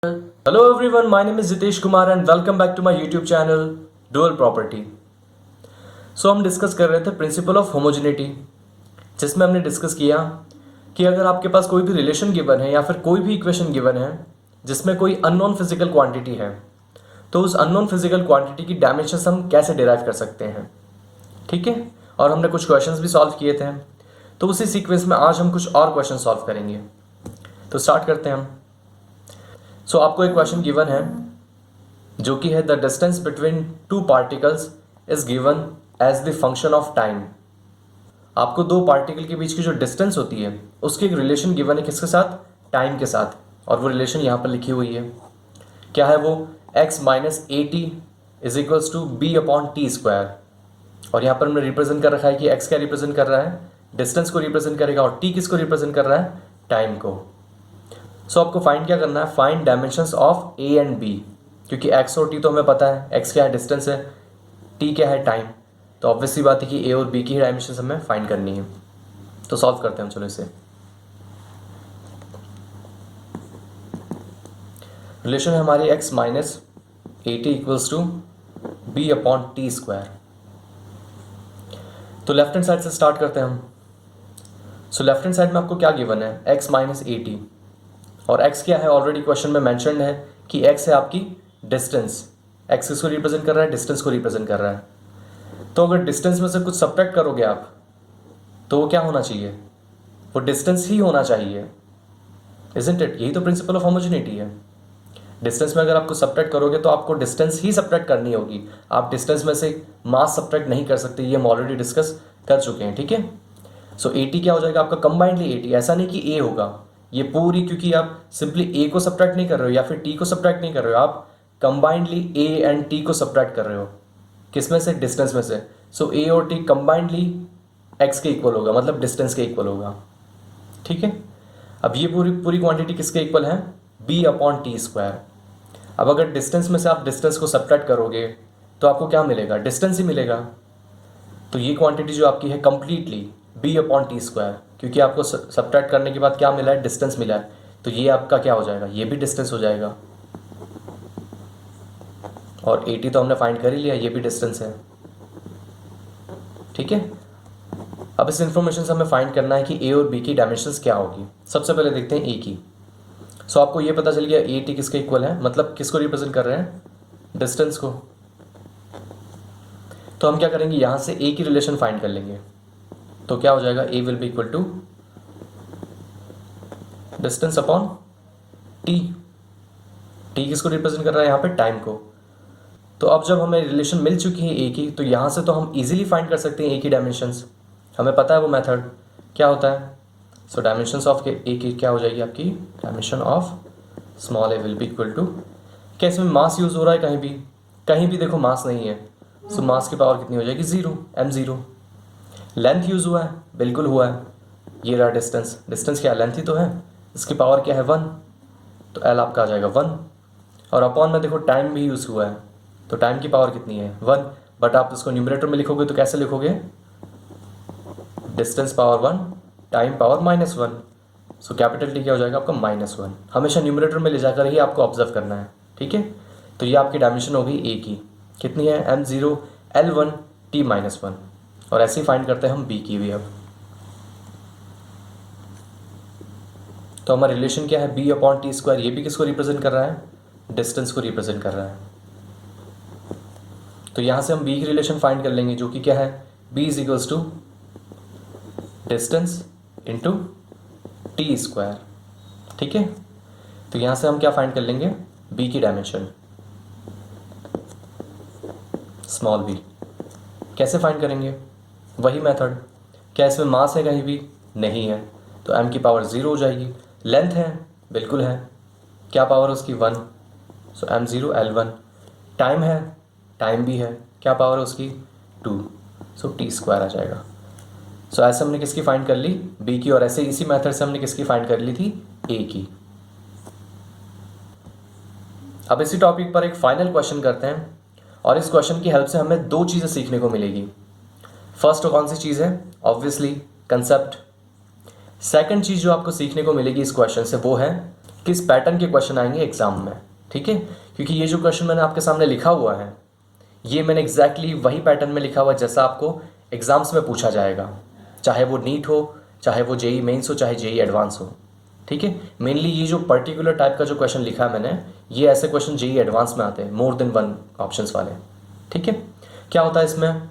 Hello everyone, my name is Jitesh Kumar and welcome back to my YouTube channel Dual Property. हम discuss कर रहे थे principal of homogeneity, जिसमें हमने discuss किया कि अगर आपके पास कोई भी रिलेशन गिवन है या फिर कोई भी इक्वेशन गिवन है जिसमें कोई अननोन फिजिकल क्वांटिटी है, तो उस अननोन फिजिकल क्वांटिटी की डायमेंशंस हम कैसे डिराइव कर सकते हैं। ठीक है, और हमने कुछ क्वेश्चंस भी सॉल्व किए थे, तो उसी सीक्वेंस में आज हम कुछ और क्वेश्चन सॉल्व करेंगे। तो स्टार्ट करते हैं हम। आपको एक क्वेश्चन गिवन है जो कि है the distance between two particles is given as the function of time. आपको दो पार्टिकल के बीच की जो डिस्टेंस होती है उसकी एक रिलेशन गिवन है, किसके साथ? टाइम के साथ। और वो रिलेशन यहाँ पर लिखी हुई है, क्या है वो? x minus a t is equals to b upon t square. और यहाँ पर हमने रिप्रेजेंट कर रखा है कि x क्या रिप्रेजेंट कर रहा है? डिस्टेंस को रिप्रेजेंट करेगा, और t किसको रिप्रेजेंट कर रहा है? टाइम को। आपको फाइंड क्या करना है? Find dimensions of a and b, क्योंकि x और t तो हमें पता है, x क्या है? डिस्टेंस है, t क्या है? टाइम। तो ऑब्वियसली बात है कि a और b की डायमेंशंस हमें फाइंड करनी है। तो सॉल्व करते हैं हम, चलो इसे। रिलेशन है हमारी x minus a t equals to b upon t square. तो लेफ्ट हैंड साइड से स्टार्ट करते हैं हम। लेफ्ट हैंड साइड में आपको क्या गिवन है? x माइनस ए टी, और x क्या है? ऑलरेडी क्वेश्चन में मेंशन्ड है कि x है आपकी डिस्टेंस। x किसको रिप्रेजेंट कर रहा है? डिस्टेंस को रिप्रेजेंट कर रहा है। तो अगर डिस्टेंस में से कुछ सब्ट्रैक्ट करोगे आप, तो वो क्या होना चाहिए? वो डिस्टेंस ही होना चाहिए, इजंट इट? यही तो प्रिंसिपल ऑफ होमोजेनिटी है। डिस्टेंस में अगर आप कुछ सब्ट्रैक्ट करोगे तो आपको डिस्टेंस ही सब्ट्रैक्ट करनी होगी। आप डिस्टेंस में से मास सब्ट्रैक्ट नहीं कर सकते, ये हम ऑलरेडी डिस्कस कर चुके हैं। ठीक है, ए टी क्या हो जाएगा आपका? Combinedly A T. ऐसा नहीं कि ए होगा, ये पूरी, क्योंकि आप सिंपली ए को सब्ट्रैक्ट नहीं कर रहे हो या फिर टी को सब्ट्रैक्ट नहीं कर रहे हो, आप कंबाइंडली ए एंड टी को सब्ट्रैक्ट कर रहे हो। किस में से? डिस्टेंस में से। ए और टी कंबाइंडली एक्स के इक्वल होगा, मतलब डिस्टेंस के इक्वल होगा। ठीक है, अब ये पूरी क्वांटिटी किसके इक्वल है? B upon t square. अब अगर डिस्टेंस में से आप डिस्टेंस को सब्ट्रैक्ट करोगे तो आपको क्या मिलेगा? डिस्टेंस ही मिलेगा। तो ये क्वांटिटी जो आपकी है completely b upon t square, क्योंकि आपको सब्ट्रैक्ट करने के बाद क्या मिला है? डिस्टेंस मिला है। तो ये आपका क्या हो जाएगा? ये भी डिस्टेंस हो जाएगा। और 80 तो हमने फाइंड कर ही लिया, ये भी डिस्टेंस है। ठीक है, अब इस इंफॉर्मेशन से हमें फाइंड करना है कि ए और बी की डायमेंशंस क्या होगी। सबसे पहले देखते हैं ए की। आपको ये पता चल गया ए टी किसके इक्वल है, मतलब किसको रिप्रेजेंट कर रहे हैं? डिस्टेंस को। तो हम क्या करेंगे? यहां से ए की रिलेशन फाइंड कर लेंगे। तो क्या हो जाएगा? A will be equal to distance upon t. T किसको रिप्रेजेंट कर रहा है यहाँ पे? टाइम को। तो अब जब हमें रिलेशन मिल चुकी है ए की, तो यहाँ से तो हम इजीली फाइंड कर सकते हैं ए की डायमेंशंस। हमें पता है वो मेथड क्या होता है। डायमेंशंस ऑफ ए की क्या हो जाएगी आपकी? Dimension of small a will be equal to, क्या इसमें मास यूज हो रहा है? कहीं भी देखो मास नहीं है। मास की पावर कितनी हो जाएगी? 0, m0। लेंथ यूज हुआ है? बिल्कुल हुआ है। ये रहा डिस्टेंस। डिस्टेंस क्या? लेंथ ही तो है। इसकी पावर क्या है? 1। तो एल आपका आ जाएगा 1। और अपॉन में देखो टाइम भी यूज हुआ है, तो टाइम की पावर कितनी है? 1। बट आप इसको न्यूमरेटर में लिखोगे तो कैसे लिखोगे? Distance power 1, time power -1। Capital T क्या हो जाएगा आपका? -1। हमेशा न्यूमरेटर में ले जाकर ही आपको ऑब्जर्व करना है। ठीक है, तो ये आपकी डायमेंशन हो गई ए की। कितनी है? m0 l1 t-1। और ऐसे ही फाइंड करते हैं हम बी की भी। अब तो हमारा रिलेशन क्या है? B upon t square. ये भी किसको रिप्रेजेंट कर रहा है? डिस्टेंस को रिप्रेजेंट कर रहा है। तो यहां से हम बी की रिलेशन फाइंड कर लेंगे, जो कि क्या है? B is equals to distance into t square. ठीक है, तो यहां से हम क्या फाइंड कर लेंगे? बी की डायमेंशन, स्मॉल बी। कैसे फाइंड करेंगे? वही मेथड। क्या इसमें मास है? कहीं भी नहीं है, तो m की पावर 0 हो जाएगी। लेंथ है? बिल्कुल है। क्या पावर उसकी? 1। m0 l1। टाइम है? टाइम भी है। क्या पावर है उसकी? 2। टी स्क्वायर आ जाएगा। ऐसे हमने किसकी फाइंड कर ली? बी की। और ऐसे इसी मेथड से हमने किसकी फाइंड कर ली थी? ए की। अब इसी टॉपिक पर एक फाइनल क्वेश्चन करते हैं, और इस क्वेश्चन की हेल्प से हमें दो चीज़ें सीखने को मिलेगी। फर्स्ट कौन सी चीज़ है? Obviously concept. सेकंड चीज़ जो आपको सीखने को मिलेगी इस क्वेश्चन से वो है किस पैटर्न के क्वेश्चन आएंगे एग्जाम में, ठीक है। क्योंकि ये जो क्वेश्चन मैंने आपके सामने लिखा हुआ है, ये मैंने एग्जैक्टली वही पैटर्न में लिखा हुआ है जैसा आपको एग्जाम्स में पूछा जाएगा, चाहे वो नीट हो, चाहे वो जेई मेंस हो, चाहे जेई एडवांस हो, ठीक है। मेनली ये जो पर्टिकुलर टाइप का जो क्वेश्चन लिखा है मैंने, ये ऐसे क्वेश्चन जेई एडवांस में आते हैं, मोर देन वन ऑप्शंस वाले, ठीक है। क्या होता है इसमें,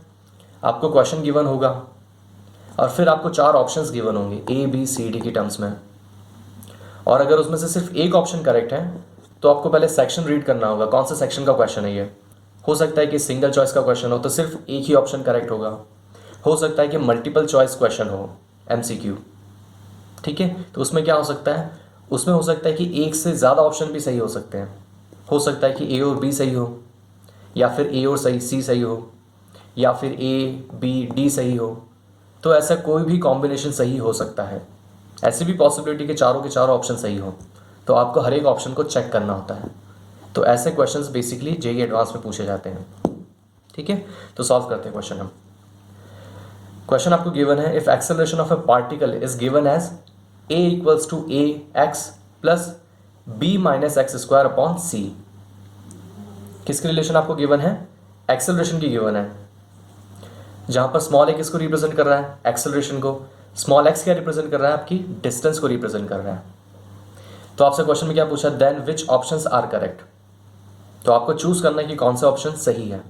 आपको क्वेश्चन गिवन होगा और फिर आपको 4 ऑप्शंस गिवन होंगे ए बी सी डी की टर्म्स में, और अगर उसमें से सिर्फ एक ऑप्शन करेक्ट है तो आपको पहले सेक्शन रीड करना होगा, कौन सा सेक्शन का क्वेश्चन है ये। हो सकता है कि सिंगल चॉइस का क्वेश्चन हो तो सिर्फ एक ही ऑप्शन करेक्ट होगा, हो सकता है कि मल्टीपल चॉइस क्वेश्चन हो, एमसीक्यू, ठीक है। तो उसमें क्या हो सकता है, उसमें हो सकता है कि एक से ज़्यादा ऑप्शन भी सही हो सकते हैं, हो सकता है कि ए और बी सही हो, या फिर ए और सी सही हो, या फिर ए बी डी सही हो। तो ऐसा कोई भी कॉम्बिनेशन सही हो सकता है, ऐसी भी पॉसिबिलिटी के चारों के चारों ऑप्शन सही हो, तो आपको हर एक ऑप्शन को चेक करना होता है। तो ऐसे क्वेश्चंस बेसिकली जेईई एडवांस में पूछे जाते हैं, ठीक है। तो सॉल्व करते हैं क्वेश्चन हम। क्वेश्चन आपको गिवन है, if acceleration of a particle is given as a equals to a x plus b minus x square upon c. किसकी रिलेशन आपको गिवन है, एक्सेलरेशन की गिवन है, जहां पर स्मॉल ए किसको रिप्रेजेंट कर रहा है, एक्सेलरेशन को, स्मॉल एक्स क्या रिप्रेजेंट कर रहा है, आपकी डिस्टेंस को रिप्रेजेंट कर रहा है। तो आपसे क्वेश्चन में क्या पूछा, then which options are correct. तो आपको चूज करना है कि कौन सा ऑप्शन सही है।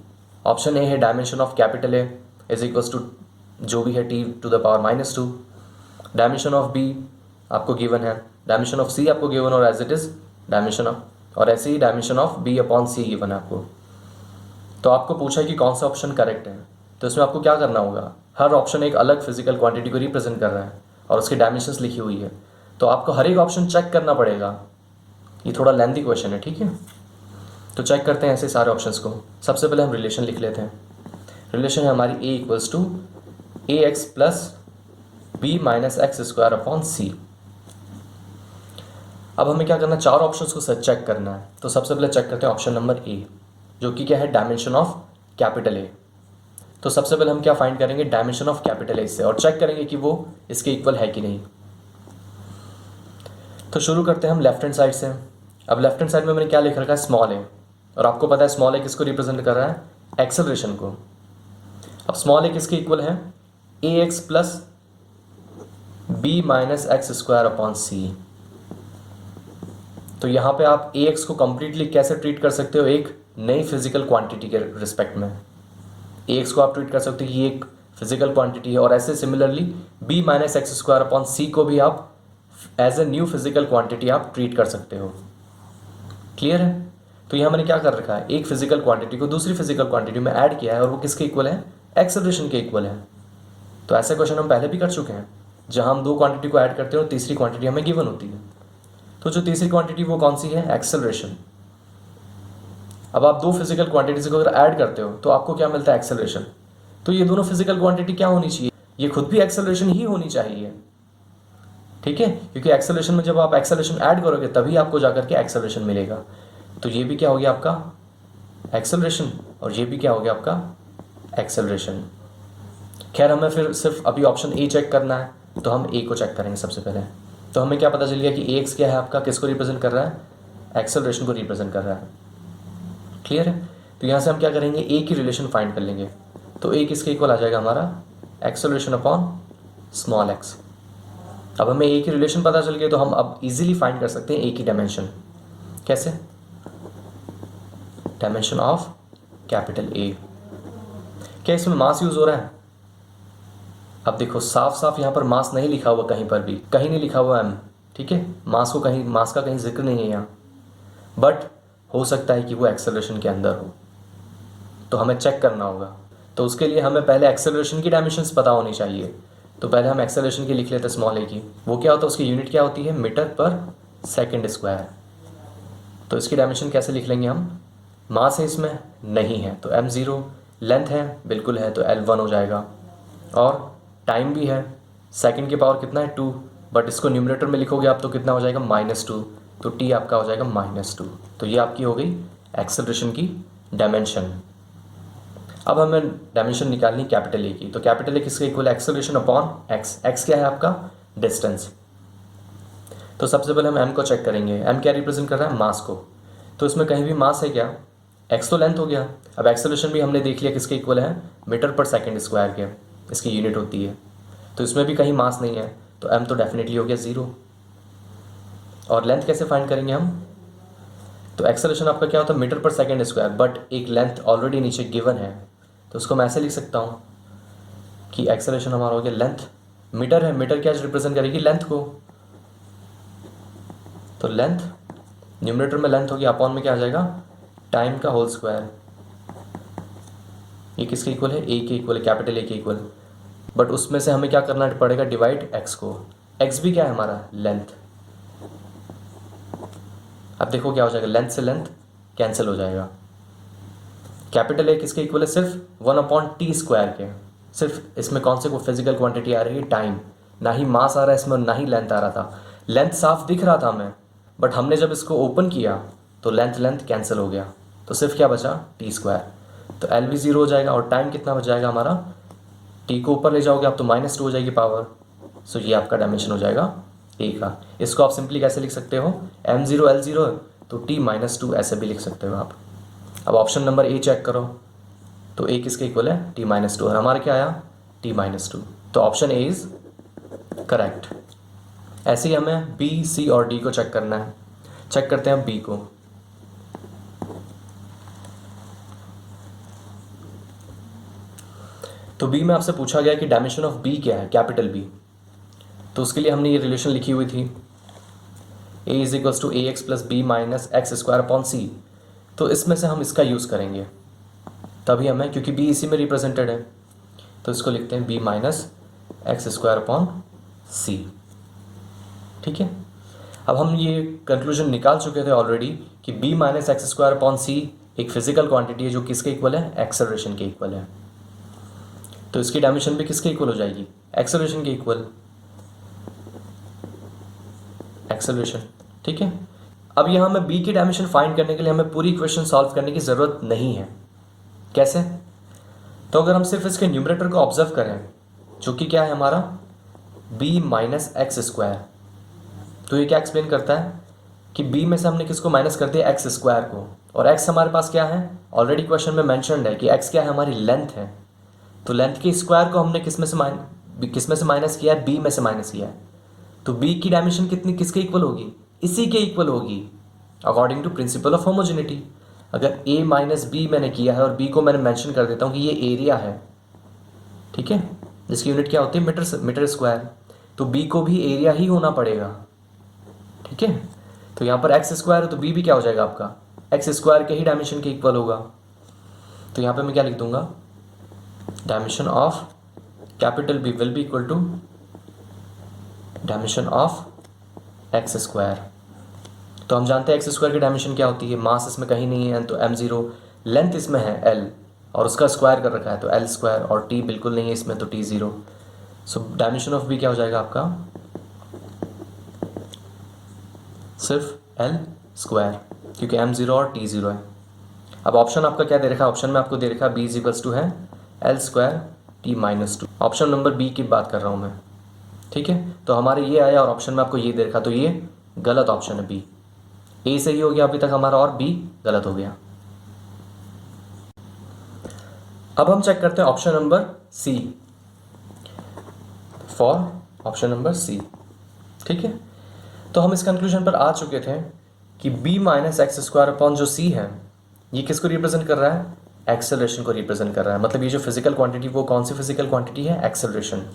ऑप्शन ए है dimension of capital a is equals to जो भी है t to the power -2। Dimension of b आपको गिवन है, डायमेंशन ऑफ सी आपको गिवन और as it is dimension of, और ऐसे ही dimension of b upon c given है आपको। तो आपको पूछा कि कौन सा ऑप्शन करेक्ट है, तो इसमें आपको क्या करना होगा, हर ऑप्शन एक अलग फिजिकल क्वांटिटी को रिप्रेजेंट कर रहा है और उसकी डायमेंशंस लिखी हुई है, तो आपको हर एक ऑप्शन चेक करना पड़ेगा। ये थोड़ा लेंथी क्वेश्चन है, ठीक है। तो चेक करते हैं ऐसे सारे ऑप्शंस को। सबसे पहले हम रिलेशन लिख लेते हैं। रिलेशन है हमारी a equals to a x plus b minus x square upon c. अब हमें क्या करना है, 4 ऑप्शंस को चेक करना है। तो सबसे पहले चेक करते हैं ऑप्शन नंबर ए, जो कि क्या है, डायमेंशन ऑफ कैपिटल ए। तो सबसे पहले हम क्या फाइंड करेंगे, डायमेंशन ऑफ कैपिटल ए से, और चेक करेंगे कि वो इसके इक्वल है कि नहीं। तो शुरू करते हैं हम लेफ्ट हैंड साइड से। अब लेफ्ट हैंड साइड में मैंने क्या लिख रखा है, स्मॉल ए, और आपको पता है स्मॉल ए किसको रिप्रेजेंट कर रहा है, एक्सेलरेशन को। अब स्मॉल ए किसके इक्वल है, a x plus b minus x square upon c. तो यहाँ पे आप ए एक्स को कंप्लीटली कैसे ट्रीट कर सकते हो, एक नई फिजिकल क्वांटिटी के रिस्पेक्ट में ए एक्स को आप ट्रीट कर सकते हो कि ये एक फिजिकल क्वांटिटी है, और ऐसे similarly b minus x square upon c को भी आप as a new physical quantity आप ट्रीट कर सकते हो। क्लियर है। तो यहाँ मैंने क्या कर रखा है, एक फिजिकल क्वांटिटी को दूसरी फिजिकल क्वांटिटी में ऐड किया है, और वो किसके इक्वल है, एक्सेलरेशन के इक्वल है। तो ऐसे क्वेश्चन हम पहले भी कर चुके हैं, जहाँ हम 2 क्वांटिटी को ऐड करते हैं और तीसरी क्वांटिटी हमें गिवन होती है। तो जो तीसरी क्वांटिटी वो कौन सी है, एक्सेलरेशन। अब आप 2 फिजिकल क्वांटिटीज को अगर ऐड करते हो तो आपको क्या मिलता है, एक्सेलरेशन। तो ये दोनों फिजिकल क्वांटिटी क्या होनी चाहिए, ये खुद भी एक्सेलरेशन ही होनी चाहिए, ठीक है। क्योंकि एक्सेलरेशन में जब आप एक्सेलरेशन ऐड करोगे तभी आपको जाकर के एक्सेलरेशन मिलेगा। तो ये भी क्या हो गया आपका एक्सेलरेशन, और ये भी क्या हो गया आपका एक्सेलरेशन। खैर हमें फिर सिर्फ अभी ऑप्शन ए चेक करना है, तो हम ए को चेक करेंगे सबसे पहले। तो हमें क्या पता चल गया कि ए एक्स क्या है आपका, किसको रिप्रेजेंट कर रहा है, एक्सेलरेशन को रिप्रेजेंट कर रहा है। क्लियर है। तो यहाँ से हम क्या करेंगे, ए की रिलेशन फाइंड कर लेंगे। तो ए किसके इक्वल आ जाएगा हमारा, एक्सेलरेशन अपॉन स्मॉल एक्स। अब हमें ए की रिलेशन पता चल गई, तो हम अब इजीली फाइंड कर सकते हैं ए की डायमेंशन। कैसे, डायमेंशन ऑफ कैपिटल ए। क्या इसमें मास यूज हो रहा है, अब देखो साफ साफ यहाँ पर मास नहीं लिखा हुआ, कहीं पर भी कहीं नहीं लिखा हुआ एम, ठीक है। मास को कहीं, मास का कहीं जिक्र नहीं है यहाँ, बट हो सकता है कि वो एक्सेलरेशन के अंदर हो, तो हमें चेक करना होगा। तो उसके लिए हमें पहले एक्सेलरेशन की डायमेंशंस पता होनी चाहिए। तो पहले हम एक्सेलरेशन की लिख लेते हैं स्मॉल ए की। वो क्या होता है, उसकी यूनिट क्या होती है, मीटर पर सेकेंड स्क्वायर। तो इसकी डायमेंशन कैसे लिख लेंगे हम, मास है इसमें नहीं है तो m0, लेंथ है बिल्कुल है तो L1 हो जाएगा, और टाइम भी है, सेकंड की पावर कितना है 2, बट इसको न्यूमरेटर में लिखोगे आप तो कितना हो जाएगा -2, तो t आपका हो जाएगा -2। तो ये आपकी हो गई एक्सेलरेशन की डायमेंशन। अब हमें डायमेंशन निकालनी कैपिटल ए की। तो कैपिटल ए किसके equal, acceleration upon x. X क्या है आपका, डिस्टेंस। तो सबसे पहले हम m को चेक करेंगे। m क्या रिप्रेजेंट कर रहा है? मास को। तो इसमें कहीं भी मास है क्या? x तो लेंथ हो गया। अब एक्सेलरेशन भी हमने देख लिया किसके इक्वल है? मीटर पर सेकेंड स्क्वायर के, इसकी यूनिट होती है। तो इसमें भी कहीं मास नहीं है, तो m तो डेफिनेटली हो गया 0। और लेंथ कैसे फाइंड करेंगे हम? तो एक्सेलरेशन आपका क्या होता है? मीटर पर सेकेंड स्क्वायर, बट एक लेंथ ऑलरेडी नीचे गिवन है, तो उसको मैं ऐसे लिख सकता हूँ कि एक्सेलरेशन हमारा हो गया लेंथ। मीटर है, मीटर क्या रिप्रेजेंट करेगी? लेंथ को। तो लेंथ न्यूमरेटर में लेंथ होगी, अपॉन में क्या आ जाएगा? टाइम का होल स्क्वायर। ये किसके इक्वल है? ए के इक्वल है, कैपिटल ए के इक्वल। बट उसमें से हमें क्या करना पड़ेगा? डिवाइड एक्स को। एक्स भी क्या है हमारा? लेंथ। अब देखो क्या हो जाएगा? लेंथ से लेंथ कैंसिल हो जाएगा। कैपिटल ए किसके इक्वल है? सिर्फ 1/t स्क्वायर के। सिर्फ इसमें कौन से को फिजिकल क्वांटिटी आ रही है? टाइम। ना ही मास आ रहा है इसमें, ना ही लेंथ आ रहा था। लेंथ साफ दिख रहा था हमें, बट हमने जब इसको ओपन किया तो लेंथ लेंथ कैंसिल हो गया, तो सिर्फ क्या बचा? T square. तो एल भी 0 हो जाएगा, और टाइम कितना बच जाएगा हमारा? टी को ऊपर ले जाओगे आप तो -2 हो जाएगी पावर। सो ये आपका डायमेंशन हो जाएगा ए का। इसको आप सिंपली कैसे लिख सकते हो? m0 l0 है तो t-2 ऐसे भी लिख सकते हो आप। अब ऑप्शन नंबर ए चेक करो, तो ए किसके इक्वल है? t-2, और हमारा क्या आया? t-2। तो ऑप्शन ए इज करेक्ट। ऐसे ही हमें बी, सी और डी को चेक करना है। चेक करते हैं बी को। तो बी में आपसे पूछा गया कि डायमेंशन ऑफ बी क्या है? Capital B. तो उसके लिए हमने ये रिलेशन लिखी हुई थी, a is equals to ax plus b minus x square upon c. तो इसमें से हम इसका यूज़ करेंगे तभी हमें, क्योंकि b इसी में रिप्रेजेंटेड है, तो इसको लिखते हैं b minus x square upon c. ठीक है। अब हम ये कंक्लूजन निकाल चुके थे ऑलरेडी कि b minus x square upon c एक फिजिकल क्वांटिटी है जो किसके इक्वल है? एक्सेलरेशन के इक्वल है। तो इसकी डायमेंशन भी किसके इक्वल हो जाएगी? एक्सेलरेशन के इक्वल। एक्सेलरेशन। ठीक है। अब यहाँ हमें b की डायमेंशन फाइंड करने के लिए हमें पूरी इक्वेशन सॉल्व करने की ज़रूरत नहीं है। कैसे? तो अगर हम सिर्फ इसके न्यूमरेटर को ऑब्जर्व करें, जो कि क्या है हमारा? b माइनस एक्स स्क्वायर, तो ये क्या एक्सप्लेन करता है कि b में से हमने किसको माइनस कर दिया? एक्स स्क्वायर को। और x हमारे पास क्या है? ऑलरेडी क्वेश्चन में मैंशनड है कि x क्या है? हमारी लेंथ है। तो लेंथ के स्क्वायर को हमने किस में से माइनस किया है? b में से माइनस किया है। तो b की डायमेंशन कितनी किसके इक्वल होगी? इसी के इक्वल होगी, according to principle of homogeneity. अगर a माइनस बी मैंने किया है और b को मैंने मेंशन कर देता हूँ कि ये एरिया है, ठीक है, जिसकी यूनिट क्या होती है? मीटर स्क्वायर, तो b को भी एरिया ही होना पड़ेगा। ठीक है। तो यहाँ पर एक्स स्क्वायर है तो b भी क्या हो जाएगा आपका? एक्स स्क्वायर के ही डायमेंशन के इक्वल होगा। तो यहाँ पे मैं क्या लिख दूंगा? Dimension of capital B will be equal to dimension of x square. तो हम जानते हैं एक्स स्क्वायर की डायमेंशन क्या होती है? मास इसमें कहीं नहीं है तो m0, लेंथ इसमें है l और उसका स्क्वायर कर रखा है तो l स्क्वायर, और t बिल्कुल नहीं है इसमें तो t0। So dimension of b क्या हो जाएगा आपका? सिर्फ l स्क्वायर, क्योंकि m0 और t0 है। अब ऑप्शन आपका क्या दे रखा है? ऑप्शन में आपको दे रखा है b इज इक्वल्स टू है l square t-2। Option number b की बात कर रहा हूँ मैं। ठीक है। तो हमारे ये आया और ऑप्शन में आपको ये दे रखा, तो ये गलत ऑप्शन है b। ए सही हो गया अभी तक हमारा और बी गलत हो गया। अब हम चेक करते हैं option number C, for option number C. ठीक है। तो हम इस कंक्लूजन पर आ चुके थे कि b minus x square upon जो c है ये किसको रिप्रेजेंट कर रहा है? एक्सेलरेशन को रिप्रेजेंट कर रहा है। मतलब ये जो फिजिकल क्वांटिटी वो कौन सी फिजिकल क्वांटिटी है? एक्सेलरेशन।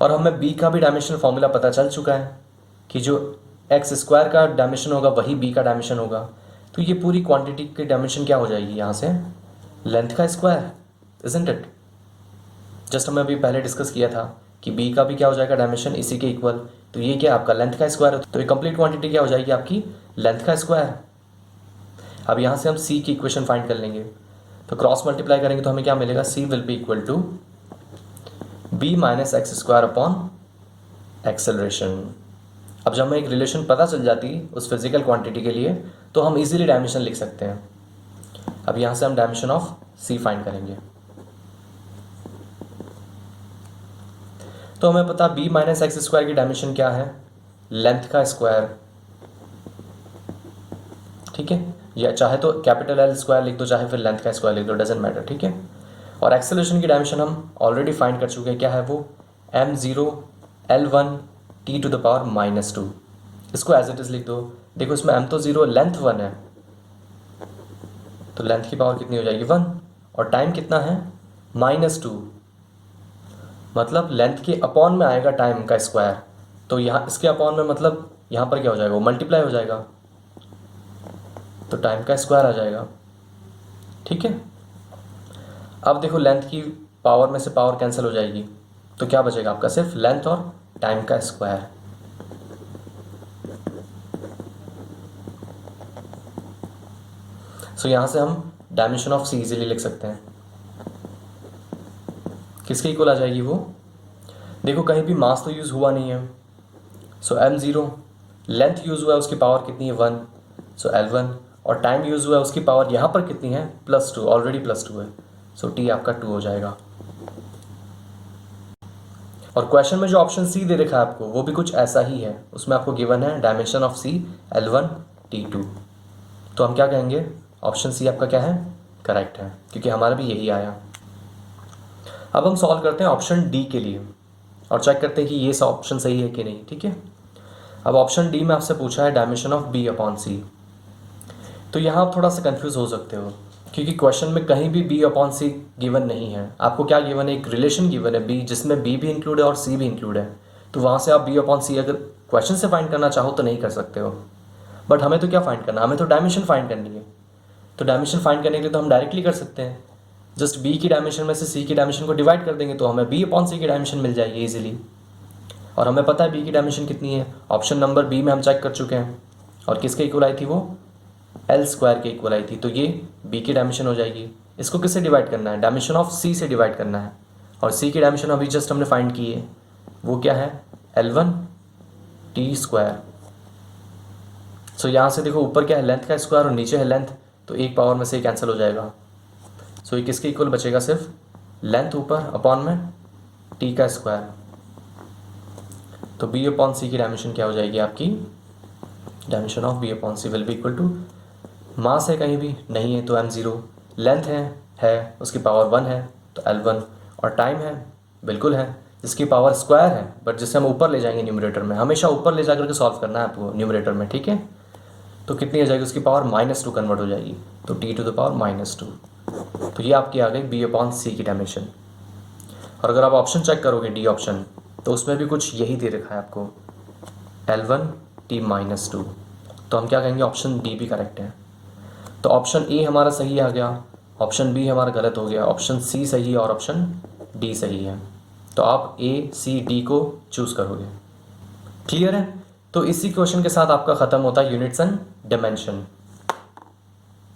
और हमें b का भी डायमेंशन फॉर्मूला पता चल चुका है कि जो एक्स स्क्वायर का डायमेंशन होगा वही b का डायमेंशन होगा। तो ये पूरी क्वांटिटी की डायमेंशन क्या हो जाएगी यहाँ से? लेंथ का स्क्वायर, इजंट इट? जस्ट हमें अभी पहले डिस्कस किया था कि b का भी क्या हो जाएगा डायमेंशन? इसी के इक्वल। तो ये क्या आपका लेंथ का स्क्वायर है, तो ये कंप्लीट क्वांटिटी क्या हो जाएगी आपकी? लेंथ का स्क्वायर। अब यहाँ से हम c की इक्वेशन फाइंड कर लेंगे, तो क्रॉस मल्टीप्लाई करेंगे तो हमें क्या मिलेगा? c will be equal to b minus x square upon acceleration. अब जब हमें एक रिलेशन पता चल जाती उस फिजिकल क्वांटिटी के लिए तो हम इजीली डायमेंशन लिख सकते हैं। अब यहाँ से हम डायमेंशन ऑफ c फाइंड करेंगे। तो हमें पता b माइनस एक्स स्क्वायर की डायमेंशन क्या है? लेंथ का स्क्वायर, ठीक है, या चाहे तो कैपिटल एल स्क्वायर लिख दो, चाहे फिर लेंथ का स्क्वायर लिख दो, डजेंट मैटर, ठीक है। और एक्सेलरेशन की डायमेंशन हम ऑलरेडी फाइंड कर चुके हैं, क्या है वो, m0 l1 t to the power -2। इसको एज इट इज लिख दो। देखो इसमें m तो 0, लेंथ 1 है, तो लेंथ की पावर कितनी हो जाएगी 1, और टाइम कितना है -2, मतलब लेंथ के अपॉन में आएगा टाइम का स्क्वायर, तो यहाँ इसके अपॉन में मतलब यहाँ पर क्या हो जाएगा, वो मल्टीप्लाई हो जाएगा, तो टाइम का स्क्वायर आ जाएगा, ठीक है। अब देखो लेंथ की पावर में से पावर कैंसिल हो जाएगी, तो क्या बचेगा आपका, सिर्फ लेंथ और टाइम का स्क्वायर। सो यहाँ से हम डायमेंशन ऑफ सी इजीली लिख सकते हैं। किसके इक्वल आ जाएगी वो, देखो कहीं भी मास तो यूज़ हुआ नहीं है, सो m0, लेंथ यूज़ हुआ है उसकी पावर कितनी है 1, सो l1, और टाइम यूज़ हुआ है उसकी पावर यहाँ पर कितनी है +2, ऑलरेडी +2 है, सो t आपका 2 हो जाएगा। और क्वेश्चन में जो ऑप्शन सी दे रखा है आपको वो भी कुछ ऐसा ही है, उसमें आपको गिवन है dimension of C l1 t2, तो हम क्या कहेंगे, ऑप्शन सी आपका क्या है, करेक्ट है, क्योंकि हमारा भी यही आया। अब हम सॉल्व करते हैं ऑप्शन डी के लिए और चेक करते हैं कि ये ऑप्शन सही है कि नहीं, ठीक है। अब ऑप्शन डी में आपसे पूछा है dimension of b upon c, तो यहाँ आप थोड़ा सा कंफ्यूज हो सकते हो, क्योंकि क्वेश्चन में कहीं भी बी अपॉन सी गिवन नहीं है। आपको क्या गिवन है, एक रिलेशन गिवन है बी, जिसमें बी भी इंक्लूड है और सी भी इंक्लूड है, तो वहाँ से आप बी अपॉन सी अगर क्वेश्चन से फाइंड करना चाहो तो नहीं कर सकते हो। बट हमें तो क्या फाइंड करना है, हमें तो डायमेंशन फाइंड करनी है, तो डायमेंशन फाइंड करने के लिए तो हम डायरेक्टली कर सकते हैं, जस्ट बी की डायमेंशन में से सी की डायमेंशन को डिवाइड कर देंगे, तो हमें बी अपॉन सी की डायमेंशन मिल जाएगी इजीली। और हमें पता है बी की डायमेंशन कितनी है, ऑप्शन नंबर बी में हम चेक कर चुके हैं, और किसके इक्वल आई थी वो, एल स्क्वायर के इक्वल आई थी, तो ये बी की डायमेंशन हो जाएगी। इसको किससे डिवाइड करना है, डायमेंशन ऑफ सी से डिवाइड करना है, और सी की डायमेंशन अभी जस्ट हमने फाइंड की है, वो क्या है l1 t स्क्वायर। सो यहाँ से देखो ऊपर क्या है लेंथ का स्क्वायर और नीचे है लेंथ, तो एक पावर में से ही कैंसिल हो जाएगा। सो ये किसके इक्वल बचेगा, सिर्फ लेंथ ऊपर अपॉन में t का स्क्वायर, तो b अपॉन सी की डायमेंशन क्या हो जाएगी आपकी, dimension of b upon c will be equal to, mass है कहीं भी नहीं है तो m0, लेंथ है उसकी पावर 1 है तो l1, और टाइम है बिल्कुल है जिसकी पावर स्क्वायर है, बट जिसे हम ऊपर ले जाएंगे न्यूमरेटर में, हमेशा ऊपर ले जाकर के सॉल्व करना है आपको न्यूमरेटर में, ठीक है। तो कितनी हो जाएगी, उसकी पावर -2 कन्वर्ट हो जाएगी, तो t टू द पावर -2, तो ये आपकी आ गई बी अपॉन सी की डायमेंशन। और अगर आप ऑप्शन चेक करोगे डी ऑप्शन, तो उसमें भी कुछ यही दे रखा है आपको, l1 t -2, तो हम क्या कहेंगे, ऑप्शन डी भी करेक्ट है। तो ऑप्शन ए हमारा सही आ गया, ऑप्शन बी हमारा गलत हो गया, ऑप्शन सी सही है और ऑप्शन डी सही है, तो आप ए सी डी को चूज़ करोगे। क्लियर है, तो इसी क्वेश्चन के साथ आपका ख़त्म होता है यूनिट्स एंड डायमेंशन।